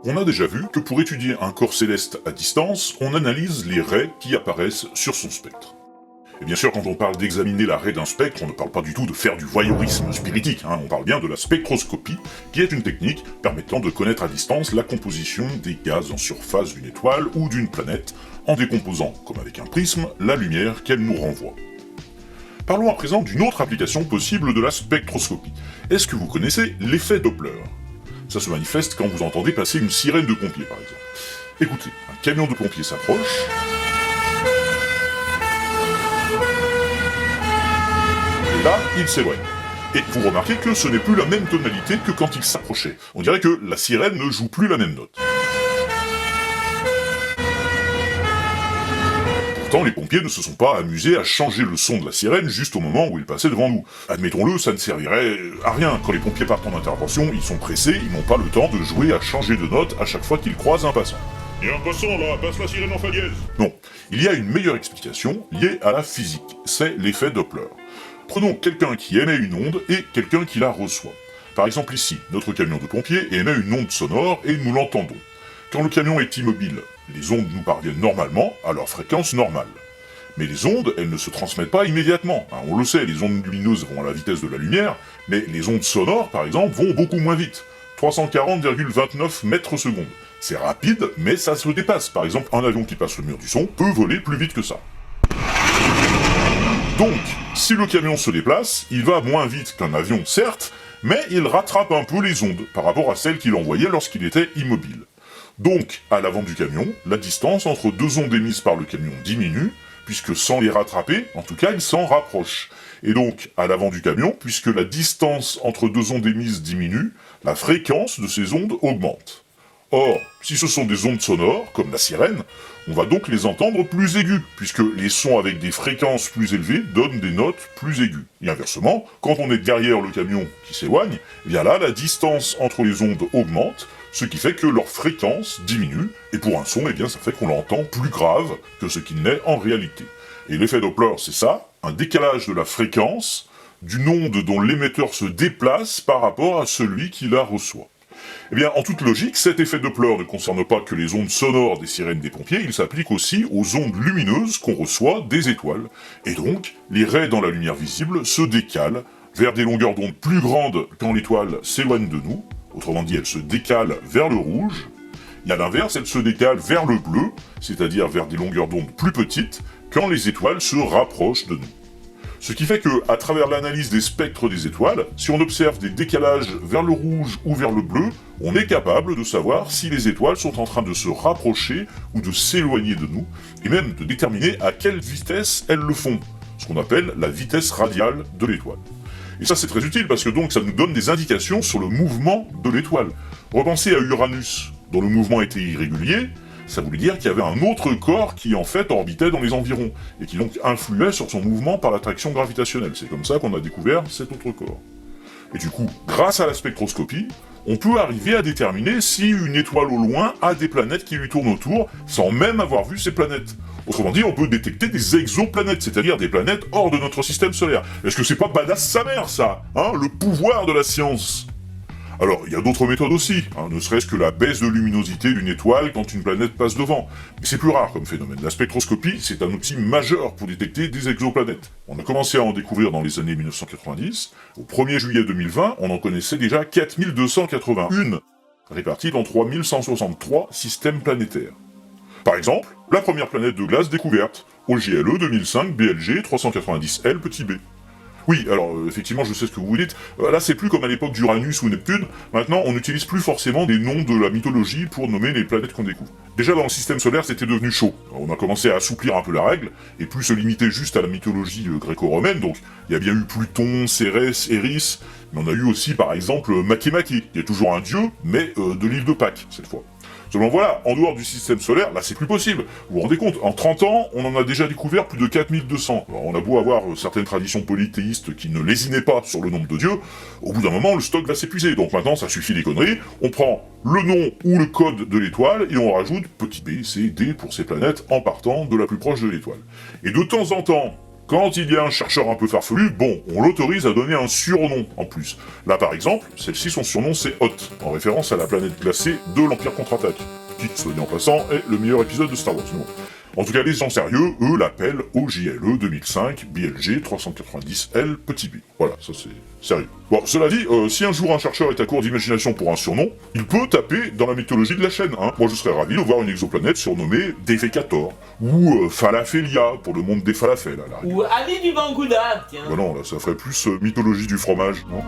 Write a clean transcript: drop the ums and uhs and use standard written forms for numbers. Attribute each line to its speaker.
Speaker 1: On a déjà vu que pour étudier un corps céleste à distance, on analyse les raies qui apparaissent sur son spectre. Et bien sûr, quand on parle d'examiner la raie d'un spectre, on ne parle pas du tout de faire du voyeurisme spiritique, on parle bien de la spectroscopie, qui est une technique permettant de connaître à distance la composition des gaz en surface d'une étoile ou d'une planète, en décomposant, comme avec un prisme, la lumière qu'elle nous renvoie. Parlons à présent d'une autre application possible de la spectroscopie. Est-ce que vous connaissez l'effet Doppler ? Ça se manifeste quand vous entendez passer une sirène de pompiers, par exemple. Écoutez, un camion de pompiers s'approche. Et là, il s'éloigne. Et vous remarquez que ce n'est plus la même tonalité que quand il s'approchait. On dirait que la sirène ne joue plus la même note. Pourtant, les pompiers ne se sont pas amusés à changer le son de la sirène juste au moment où il passait devant nous. Admettons-le, ça ne servirait à rien. Quand les pompiers partent en intervention, ils sont pressés, ils n'ont pas le temps de jouer à changer de note à chaque fois qu'ils croisent un passant. « Il y a un passant là, passe la sirène en fa dièse !» Non, il y a une meilleure explication liée à la physique, c'est l'effet Doppler. Prenons quelqu'un qui émet une onde et quelqu'un qui la reçoit. Par exemple ici, notre camion de pompiers émet une onde sonore et nous l'entendons. Quand le camion est immobile, les ondes nous parviennent normalement à leur fréquence normale. Mais les ondes, elles ne se transmettent pas immédiatement. On le sait, les ondes lumineuses vont à la vitesse de la lumière, mais les ondes sonores, par exemple, vont beaucoup moins vite. 340,29 mètres secondes. C'est rapide, mais ça se dépasse. Par exemple, un avion qui passe le mur du son peut voler plus vite que ça. Donc, si le camion se déplace, il va moins vite qu'un avion, certes, mais il rattrape un peu les ondes par rapport à celles qu'il envoyait lorsqu'il était immobile. Donc, à l'avant du camion, la distance entre deux ondes émises par le camion diminue, puisque sans les rattraper, en tout cas, il s'en rapproche. Et donc, à l'avant du camion, puisque la distance entre deux ondes émises diminue, la fréquence de ces ondes augmente. Or, si ce sont des ondes sonores, comme la sirène, on va donc les entendre plus aigus, puisque les sons avec des fréquences plus élevées donnent des notes plus aiguës. Et inversement, quand on est derrière le camion qui s'éloigne, bien là, la distance entre les ondes augmente, ce qui fait que leur fréquence diminue, et pour un son, ça fait qu'on l'entend plus grave que ce qu'il n'est en réalité. Et l'effet Doppler, c'est ça, un décalage de la fréquence d'une onde dont l'émetteur se déplace par rapport à celui qui la reçoit. En toute logique, cet effet Doppler ne concerne pas que les ondes sonores des sirènes des pompiers, il s'applique aussi aux ondes lumineuses qu'on reçoit des étoiles. Et donc, les raies dans la lumière visible se décalent vers des longueurs d'onde plus grandes quand l'étoile s'éloigne de nous. Autrement dit, elle se décale vers le rouge, et à l'inverse, elle se décale vers le bleu, c'est-à-dire vers des longueurs d'onde plus petites, quand les étoiles se rapprochent de nous. Ce qui fait que, à travers l'analyse des spectres des étoiles, si on observe des décalages vers le rouge ou vers le bleu, on est capable de savoir si les étoiles sont en train de se rapprocher ou de s'éloigner de nous, et même de déterminer à quelle vitesse elles le font, ce qu'on appelle la vitesse radiale de l'étoile. Et ça c'est très utile parce que donc ça nous donne des indications sur le mouvement de l'étoile. Repensez à Uranus, dont le mouvement était irrégulier, ça voulait dire qu'il y avait un autre corps qui en fait orbitait dans les environs, et qui donc influait sur son mouvement par l'attraction gravitationnelle. C'est comme ça qu'on a découvert cet autre corps. Et du coup, grâce à la spectroscopie, on peut arriver à déterminer si une étoile au loin a des planètes qui lui tournent autour, sans même avoir vu ces planètes. Autrement dit, on peut détecter des exoplanètes, c'est-à-dire des planètes hors de notre système solaire. Est-ce que c'est pas badass sa mère, ça ? Le pouvoir de la science. Alors, il y a d'autres méthodes aussi, ne serait-ce que la baisse de luminosité d'une étoile quand une planète passe devant. Mais c'est plus rare comme phénomène. La spectroscopie, c'est un outil majeur pour détecter des exoplanètes. On a commencé à en découvrir dans les années 1990. Au 1er juillet 2020, on en connaissait déjà 4281, réparties dans 3163 systèmes planétaires. Par exemple, la première planète de glace découverte, au JLE 2005 BLG 390L petit b. Oui, alors effectivement, je sais ce que vous vous dites. Là, c'est plus comme à l'époque d'Uranus ou Neptune. Maintenant, on n'utilise plus forcément des noms de la mythologie pour nommer les planètes qu'on découvre. Déjà, dans le système solaire, c'était devenu chaud. On a commencé à assouplir un peu la règle, et plus se limiter juste à la mythologie gréco-romaine. Donc, il y a bien eu Pluton, Cérès, Eris, mais on a eu aussi, par exemple, Makemake, qui est toujours un dieu, mais de l'île de Pâques, cette fois. Seulement voilà, en dehors du système solaire, là c'est plus possible. Vous vous rendez compte, en 30 ans, on en a déjà découvert plus de 4200. Alors, on a beau avoir certaines traditions polythéistes qui ne lésinaient pas sur le nombre de dieux, au bout d'un moment, le stock va s'épuiser. Donc maintenant, ça suffit les conneries, on prend le nom ou le code de l'étoile, et on rajoute petit b, c, d pour ces planètes en partant de la plus proche de l'étoile. Et de temps en temps, Quand il y a un chercheur un peu farfelu, bon, on l'autorise à donner un surnom en plus. Là par exemple, celle-ci son surnom c'est Hoth, en référence à la planète glacée de l'Empire contre-attaque, qui, soit dit en passant, est le meilleur épisode de Star Wars. Non. En tout cas, les gens sérieux, eux, l'appellent OJLE 2005 BLG 390L petit b. Voilà, ça c'est sérieux. Bon, cela dit, si un jour un chercheur est à court d'imagination pour un surnom, il peut taper dans la mythologie de la chaîne, hein. Moi je serais ravi de voir une exoplanète surnommée Defecator, ou Falafelia, pour le monde des falafels, à la rigueur.
Speaker 2: Ou Ali du Bangouda, tiens.
Speaker 1: Bah non, là ça ferait plus mythologie du fromage, non?